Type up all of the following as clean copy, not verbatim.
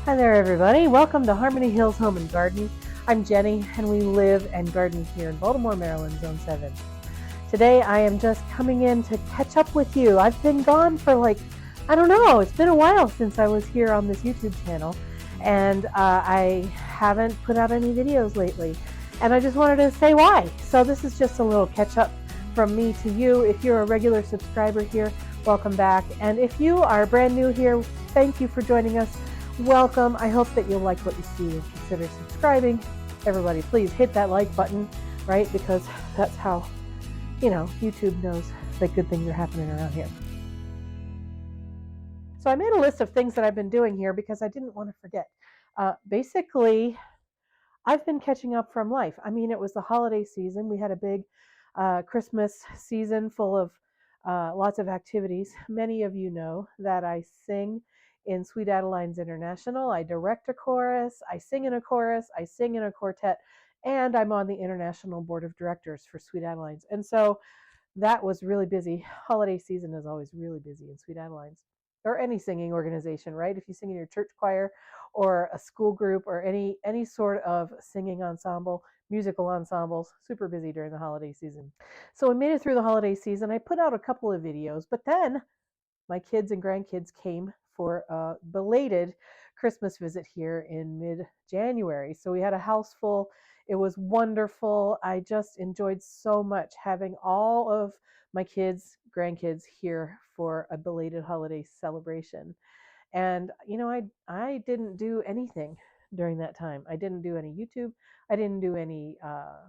Hi there, everybody. Welcome to Harmony Hills Home and Garden. I'm Jenny, and we live and garden here in Baltimore, Maryland, Zone 7. Today, I am just coming in to catch up with you. I've been gone for I don't know, it's been a while since I was here on this YouTube channel, and I haven't put out any videos lately, and I just wanted to say why. So this is just a little catch up from me to you. If you're a regular subscriber here, welcome back. And if you are brand new here, thank you for joining us. Welcome. I hope that you'll like what you see and consider subscribing. Everybody, please hit that like button, right? Because that's how, YouTube knows that good things are happening around here. So I made a list of things that I've been doing here because I didn't want to forget. Basically, I've been catching up from life. I mean, it was the holiday season. We had a big Christmas season full of lots of activities. Many of you know that I sing in Sweet Adelines International. I direct a chorus, I sing in a chorus, I sing in a quartet, and I'm on the International Board of Directors for Sweet Adelines. And so that was really busy. Holiday season is always really busy in Sweet Adelines or any singing organization, right? If you sing in your church choir or a school group or any sort of singing ensemble, musical ensembles, super busy during the holiday season. So I made it through the holiday season. I put out a couple of videos, but then my kids and grandkids came for a belated Christmas visit here in mid-January. So we had a house full. It was wonderful. I just enjoyed so much having all of my kids, grandkids here for a belated holiday celebration. And I didn't do anything during that time. I didn't do any YouTube. I didn't do any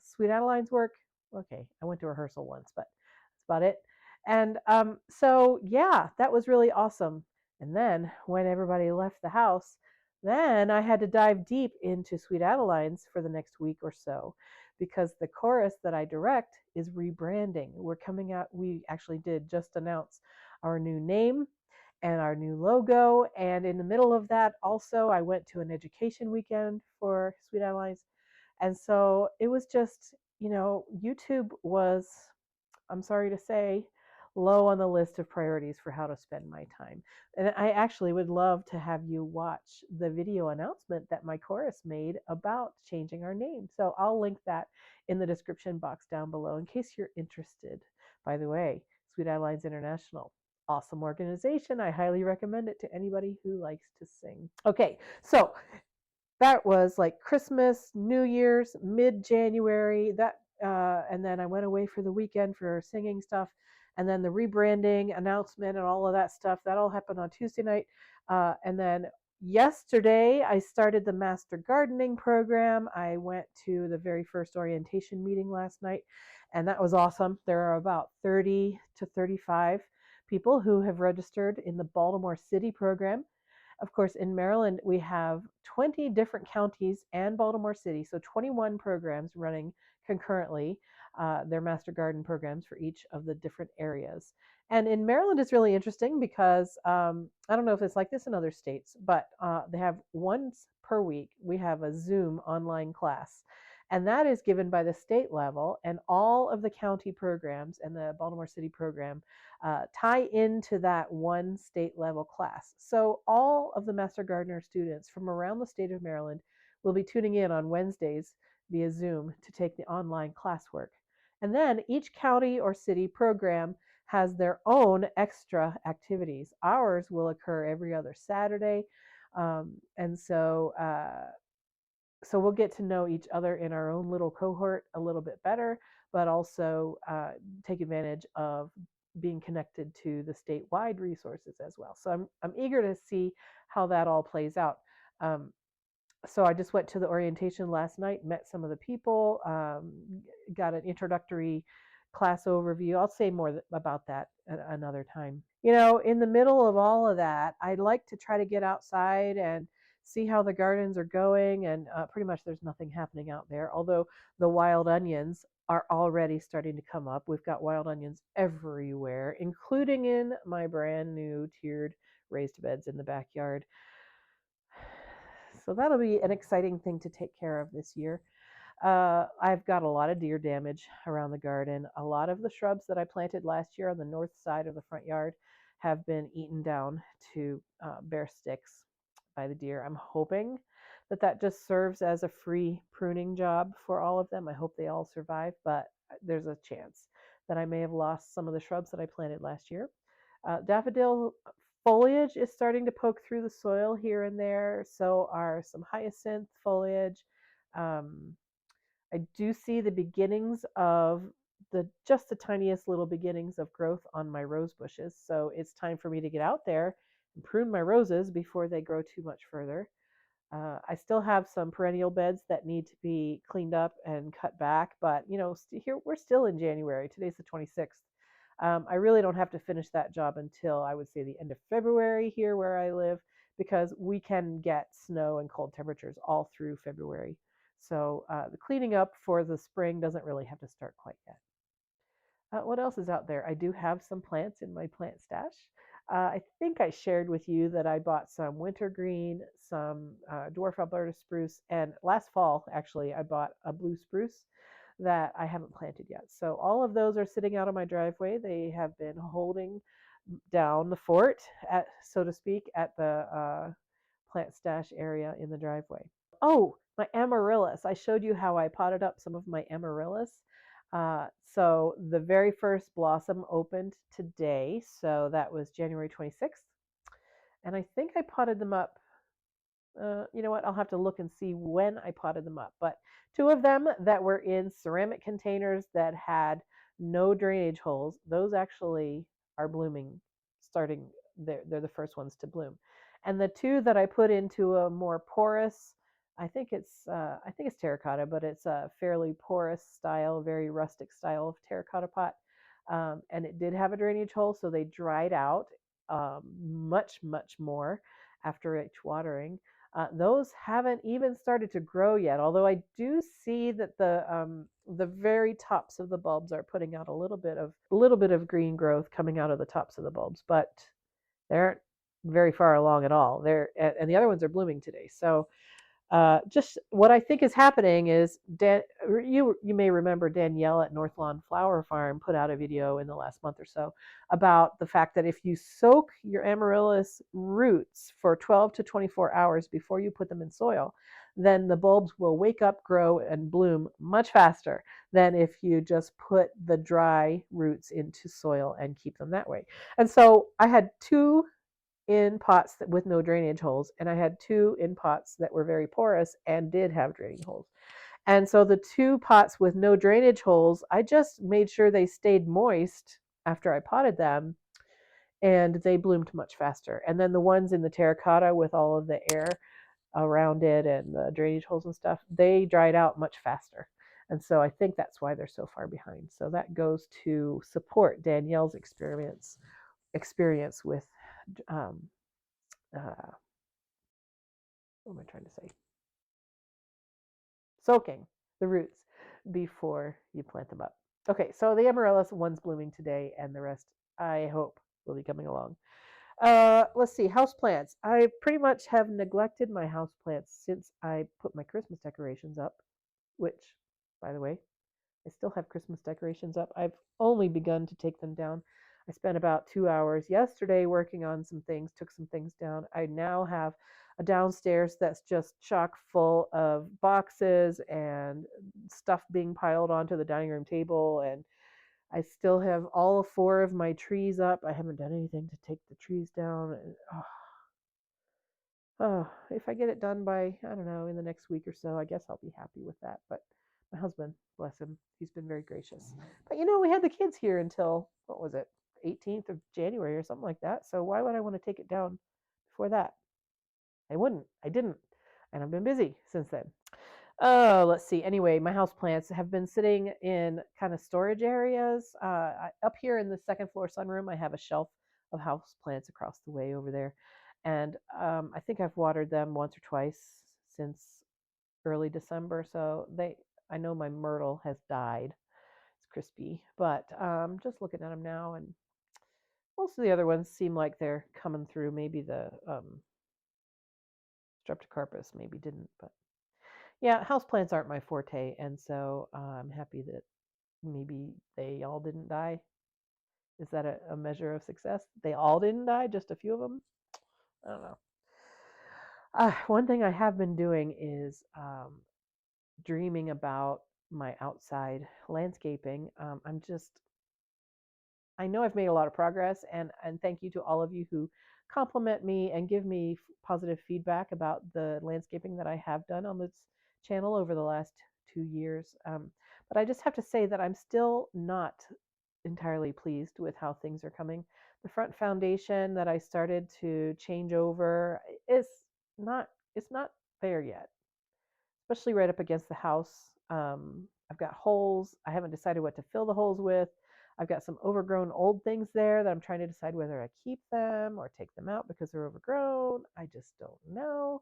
Sweet Adeline's work. Okay, I went to rehearsal once, but that's about it. And so yeah, that was really awesome. And then when everybody left the house, then I had to dive deep into Sweet Adeline's for the next week or so because the chorus that I direct is rebranding. We're coming out, we actually did just announce our new name and our new logo. And in the middle of that, also, I went to an education weekend for Sweet Adelines. And so it was just, YouTube was, I'm sorry to say, low on the list of priorities for how to spend my time. And I actually would love to have you watch the video announcement that my chorus made about changing our name. So I'll link that in the description box down below in case you're interested. By the way, Sweet Adelines International, awesome organization. I highly recommend it to anybody who likes to sing. Okay, so that was like Christmas, New Year's, mid-January. And then I went away for the weekend for singing stuff, and then the rebranding announcement and all of that stuff. That all happened on Tuesday night, and then yesterday I started the Master Gardening program. I went to the very first orientation meeting last night, and that was awesome. There are about 30 to 35 people who have registered in the Baltimore City program. Of course, in Maryland, we have 20 different counties and Baltimore City, so 21 programs running concurrently, their Master Garden programs for each of the different areas. And in Maryland, it's really interesting because I don't know if it's like this in other states, but they have once per week, we have a Zoom online class. And that is given by the state level, and all of the county programs and the Baltimore City program tie into that one state level class. So all of the Master Gardener students from around the state of Maryland will be tuning in on Wednesdays via Zoom to take the online classwork. And then each county or city program has their own extra activities. Ours will occur every other Saturday. And so we'll get to know each other in our own little cohort a little bit better, but also take advantage of being connected to the statewide resources as well. So I'm eager to see how that all plays out. So I just went to the orientation last night, met some of the people, got an introductory class overview. I'll say more about that at another time. In the middle of all of that, I'd like to try to get outside and see how the gardens are going, and pretty much there's nothing happening out there, although the wild onions are already starting to come up. We've got wild onions everywhere, including in my brand new tiered raised beds in the backyard. So that'll be an exciting thing to take care of this year. I've got a lot of deer damage around the garden. A lot of the shrubs that I planted last year on the north side of the front yard have been eaten down to bare sticks by the deer. I'm hoping that that just serves as a free pruning job for all of them. I hope they all survive, but there's a chance that I may have lost some of the shrubs that I planted last year. Daffodil foliage is starting to poke through the soil here and there. So are some hyacinth foliage. Um, I do see the beginnings of just the tiniest little beginnings of growth on my rose bushes. So it's time for me to get out there and prune my roses before they grow too much further. I still have some perennial beds that need to be cleaned up and cut back, but here we're still in January. Today's the 26th. I really don't have to finish that job until I would say the end of February here where I live, because we can get snow and cold temperatures all through February. So the cleaning up for the spring doesn't really have to start quite yet. What else is out there? I do have some plants in my plant stash. I think I shared with you that I bought some wintergreen, some dwarf Alberta spruce, and last fall, actually, I bought a blue spruce that I haven't planted yet. So all of those are sitting out on my driveway. They have been holding down the fort, so to speak, at the plant stash area in the driveway. Oh, my amaryllis. I showed you how I potted up some of my amaryllis. So the very first blossom opened today. So that was January 26th. And I think I potted them up. You know what? I'll have to look and see when I potted them up. But two of them that were in ceramic containers that had no drainage holes, those actually are blooming, starting. They're the first ones to bloom. And the two that I put into a more porous, I think it's terracotta, but it's a fairly porous style, very rustic style of terracotta pot. And it did have a drainage hole, so they dried out much, much more after each watering. Those haven't even started to grow yet, although I do see that the very tops of the bulbs are putting out a little bit of green growth coming out of the tops of the bulbs, but they aren't very far along at all. And the other ones are blooming today. So just what I think is happening is you may remember Danielle at North Lawn Flower Farm put out a video in the last month or so about the fact that if you soak your amaryllis roots for 12 to 24 hours before you put them in soil, then the bulbs will wake up, grow, and bloom much faster than if you just put the dry roots into soil and keep them that way. And so I had two in pots with no drainage holes, and I had two in pots that were very porous and did have draining holes. And so the two pots with no drainage holes, I just made sure they stayed moist after I potted them, and they bloomed much faster. And then the ones in the terracotta with all of the air around it and the drainage holes and stuff, they dried out much faster. And so I think that's why they're so far behind. So that goes to support Danielle's experience with um, uh, what am I trying to say? Soaking the roots before you plant them up. Okay, so the amaryllis, one's blooming today, and the rest, I hope, will be coming along. Let's see, houseplants. I pretty much have neglected my houseplants since I put my Christmas decorations up, which, by the way, I still have Christmas decorations up. I've only begun to take them down. I spent about 2 hours yesterday working on some things, took some things down. I now have a downstairs that's just chock full of boxes and stuff being piled onto the dining room table. And I still have all four of my trees up. I haven't done anything to take the trees down. And, if I get it done by, I don't know, in the next week or so, I guess I'll be happy with that. But my husband, bless him, he's been very gracious. But we had the kids here until, what was it, 18th of January or something like that. So why would I want to take it down before that? I wouldn't. I didn't. And I've been busy since then. Oh, let's see. Anyway, my house plants have been sitting in kind of storage areas. Up here in the second floor sunroom, I have a shelf of house plants across the way over there. And I think I've watered them once or twice since early December. So I know my myrtle has died. It's crispy, but just looking at them now, and most of the other ones seem like they're coming through. Maybe the streptocarpus maybe didn't, but yeah, houseplants aren't my forte, and so I'm happy that maybe they all didn't die. Is that a measure of success? They all didn't die, just a few of them? I don't know. One thing I have been doing is dreaming about my outside landscaping. I know I've made a lot of progress, and thank you to all of you who compliment me and give me positive feedback about the landscaping that I have done on this channel over the last 2 years. But I just have to say that I'm still not entirely pleased with how things are coming. The front foundation that I started to change over is not it's not there yet, especially right up against the house. I've got holes. I haven't decided what to fill the holes with. I've got some overgrown old things there that I'm trying to decide whether I keep them or take them out because they're overgrown. I just don't know.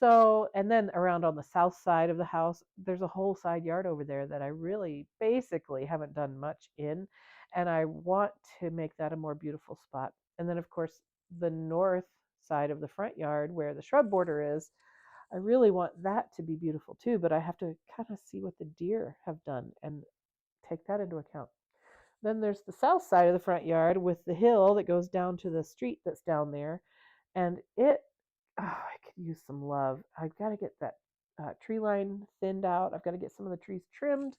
So, and then around on the south side of the house, there's a whole side yard over there that I really basically haven't done much in. And I want to make that a more beautiful spot. And then, of course, the north side of the front yard where the shrub border is, I really want that to be beautiful too, but I have to kind of see what the deer have done and take that into account. Then there's the south side of the front yard with the hill that goes down to the street that's down there. And I could use some love. I've got to get that tree line thinned out. I've got to get some of the trees trimmed.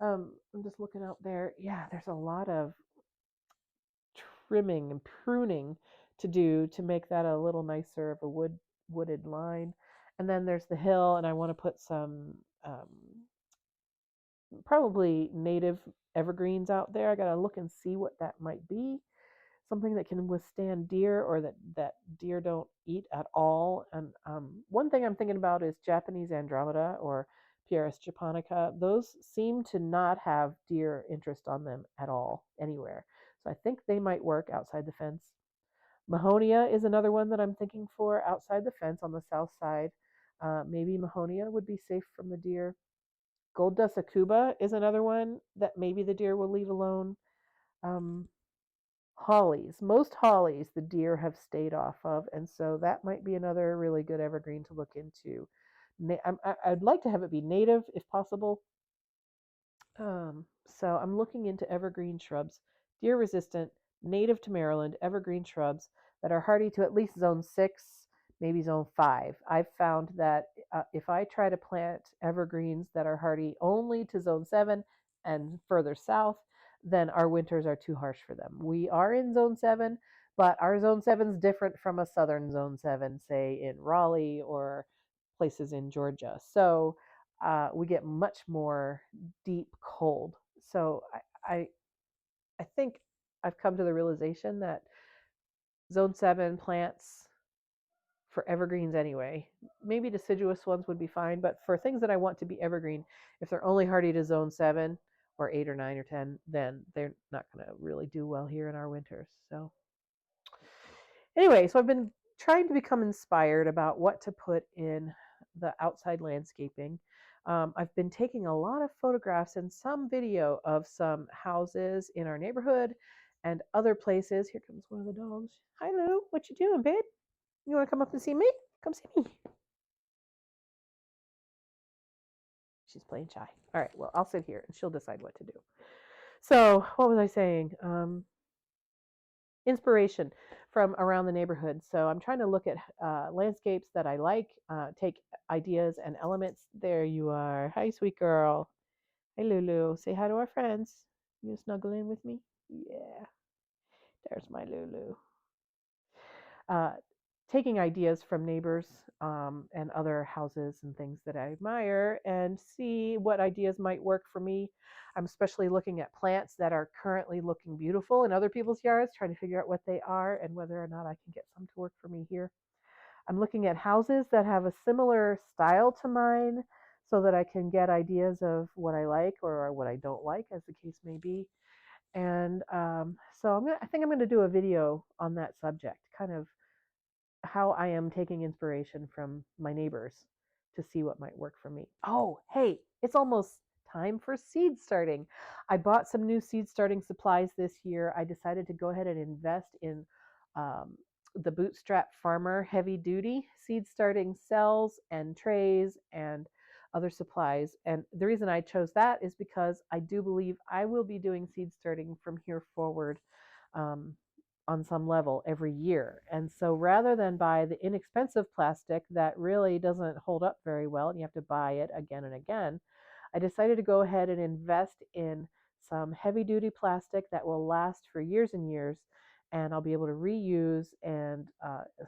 I'm just looking out there. Yeah, there's a lot of trimming and pruning to do to make that a little nicer of a wooded line. And then there's the hill, and I want to put some probably native evergreens out there. I got to look and see what that might be. Something that can withstand deer or that deer don't eat at all. And one thing I'm thinking about is Japanese Andromeda or Pieris japonica. Those seem to not have deer interest on them at all anywhere. So I think they might work outside the fence. Mahonia is another one that I'm thinking for outside the fence on the south side. Maybe Mahonia would be safe from the deer. Gold Dust Akuba is another one that maybe the deer will leave alone. Um, Hollies, most hollies the deer have stayed off of, and so that might be another really good evergreen to look into. I'd like to have it be native if possible. So I'm looking into evergreen shrubs, deer resistant, native to Maryland, evergreen shrubs that are hardy to at least zone 6, maybe zone 5. I've found that if I try to plant evergreens that are hardy only to zone 7 and further south, then our winters are too harsh for them. We are in zone 7, but our zone 7 is different from a southern zone 7, say in Raleigh or places in Georgia. So we get much more deep cold. So I think I've come to the realization that zone 7 plants for evergreens anyway. Maybe deciduous ones would be fine, but for things that I want to be evergreen, if they're only hardy to zone 7 or 8 or 9 or 10, then they're not going to really do well here in our winters. So anyway, so I've been trying to become inspired about what to put in the outside landscaping. I've been taking a lot of photographs and some video of some houses in our neighborhood and other places. Here comes one of the dogs. Hi, Lou. What you doing, babe? You want to come up and see me? Come see me. She's playing shy. All right. Well, I'll sit here and she'll decide what to do. So, what was I saying? Inspiration from around the neighborhood. So I'm trying to look at landscapes that I like, take ideas and elements. There you are. Hi, sweet girl. Hey, Lulu. Say hi to our friends. You snuggle in with me? Yeah. There's my Lulu. Uh, Taking ideas from neighbors and other houses and things that I admire and see what ideas might work for me. I'm especially looking at plants that are currently looking beautiful in other people's yards, trying to figure out what they are and whether or not I can get some to work for me here. I'm looking at houses that have a similar style to mine so that I can get ideas of what I like or what I don't like, as the case may be. And so I think I'm going to do a video on that subject, kind of how I am taking inspiration from my neighbors to see what might work for me. Oh, hey, it's almost time for seed starting. I bought some new seed starting supplies this year. I decided to go ahead and invest in the Bootstrap Farmer heavy duty seed starting cells and trays and other supplies. And the reason I chose that is because I do believe I will be doing seed starting from here forward. Um, on some level every year. And so rather than buy the inexpensive plastic that really doesn't hold up very well and you have to buy it again and again, I decided to go ahead and invest in some heavy duty plastic that will last for years and years, and I'll be able to reuse and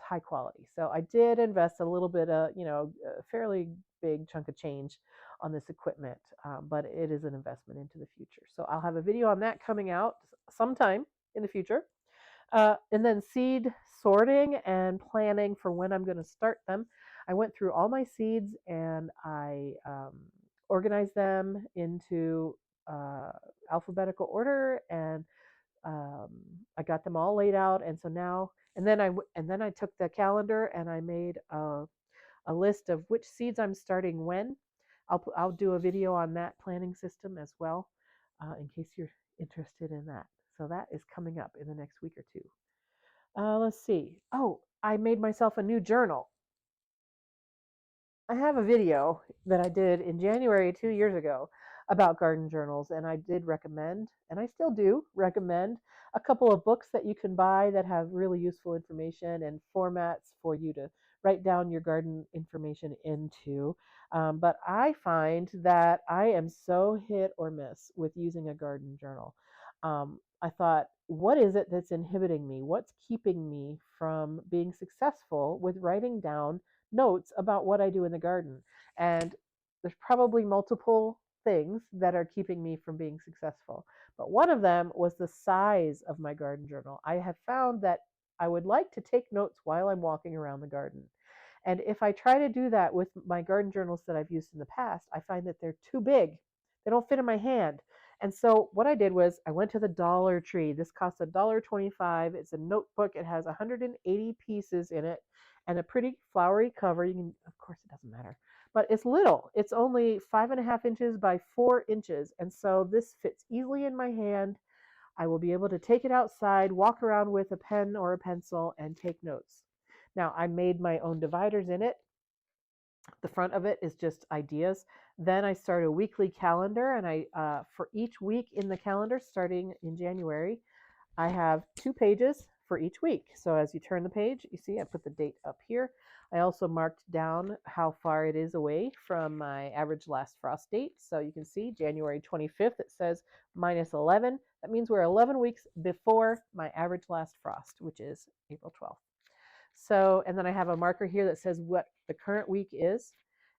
high quality. So I did invest a little bit of, a fairly big chunk of change on this equipment, but it is an investment into the future. So I'll have a video on that coming out sometime in the future. And then seed sorting and planning for when I'm going to start them. I went through all my seeds and I organized them into uh, alphabetical order, and um, I got them all laid out. And so now, and then I took the calendar and I made a list of which seeds I'm starting when. I'll do a video on that planning system as well, in case you're interested in that. So that is coming up in the next week or two. Let's see. Oh, I made myself a new journal. I have a video that I did in January 2 years ago about garden journals, and I did recommend, and I still do recommend, a couple of books that you can buy that have really useful information and formats for you to write down your garden information into. But I find that I am so hit or miss with using a garden journal. I thought, what is it that's inhibiting me? What's keeping me from being successful with writing down notes about what I do in the garden? And there's probably multiple things that are keeping me from being successful. But one of them was the size of my garden journal. I have found that I would like to take notes while I'm walking around the garden. And if I try to do that with my garden journals that I've used in the past, I find that they're too big. They don't fit in my hand. And so what I did was I went to the Dollar Tree. This costs $1.25. It's a notebook. It has 180 pieces in it and a pretty flowery cover. You can, of course, it doesn't matter, but it's little. It's only 5.5 inches by 4 inches. And so this fits easily in my hand. I will be able to take it outside, walk around with a pen or a pencil, and take notes. Now, I made my own dividers in it. The front of it is just ideas. Then I start a weekly calendar, and for each week in the calendar, starting in January, I have 2 pages for each week. So as you turn the page, you see I put the date up here. I also marked down how far it is away from my average last frost date. So you can see January 25th, it says -11. That means we're 11 weeks before my average last frost, which is April 12th. So, and then I have a marker here that says what the current week is.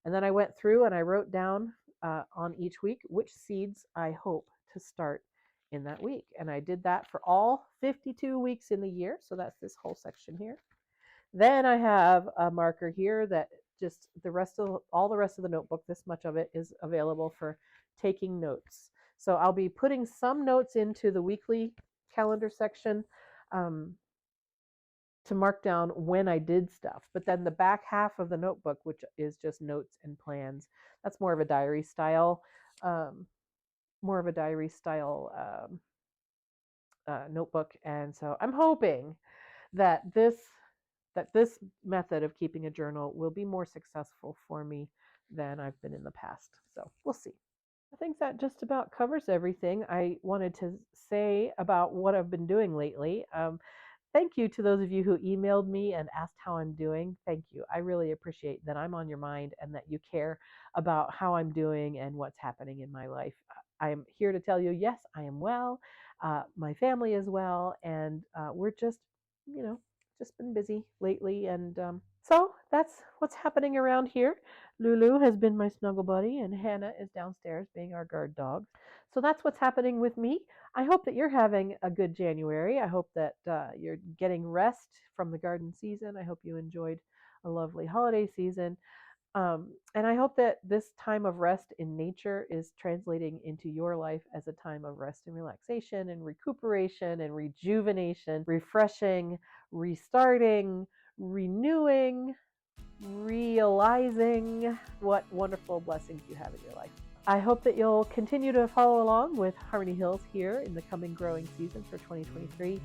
And then I went through and I wrote down on each week which seeds I hope to start in that week. And I did that for all 52 weeks in the year. So that's this whole section here. Then I have a marker here that just all the rest of the notebook, this much of it is available for taking notes. So I'll be putting some notes into the weekly calendar section to mark down when I did stuff. But then the back half of the notebook, which is just notes and plans, that's more of a diary style, notebook. And so I'm hoping that this method of keeping a journal will be more successful for me than I've been in the past. So we'll see. I think that just about covers everything I wanted to say about what I've been doing lately. Thank you to those of you who emailed me and asked how I'm doing. Thank you. I really appreciate that I'm on your mind and that you care about how I'm doing and what's happening in my life. I'm here to tell you, yes, I am well. My family is well, and we're just been busy lately. And so that's what's happening around here. Lulu has been my snuggle buddy, and Hannah is downstairs being our guard dog. So that's what's happening with me. I hope that you're having a good January. I hope that you're getting rest from the garden season. I hope you enjoyed a lovely holiday season. And I hope that this time of rest in nature is translating into your life as a time of rest and relaxation and recuperation and rejuvenation, refreshing, restarting, renewing, realizing what wonderful blessings you have in your life. I hope that you'll continue to follow along with Harmony Hills here in the coming growing season for 2023.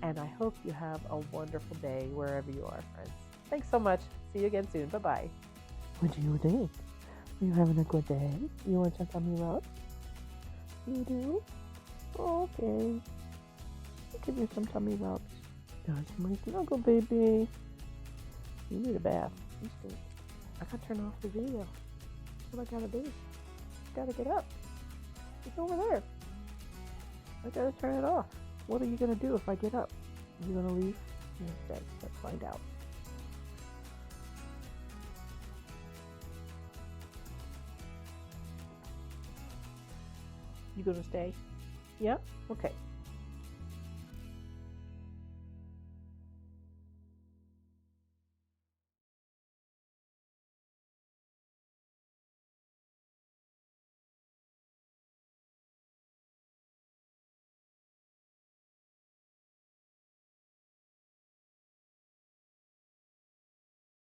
And I hope you have a wonderful day wherever you are, friends. Thanks so much. See you again soon. Bye-bye. What do you think? Are you having a good day? You want some tummy rubs? You do? Okay. I'll give you some tummy rubs. That's my snuggle baby. You need a bath. You stink. I gotta turn off the video. That's what I gotta do. Gotta get up. It's over there. I gotta turn it off. What are you gonna do if I get up? Are you gonna leave? You're gonna stay. Let's find out. You gonna stay? Yeah? Okay.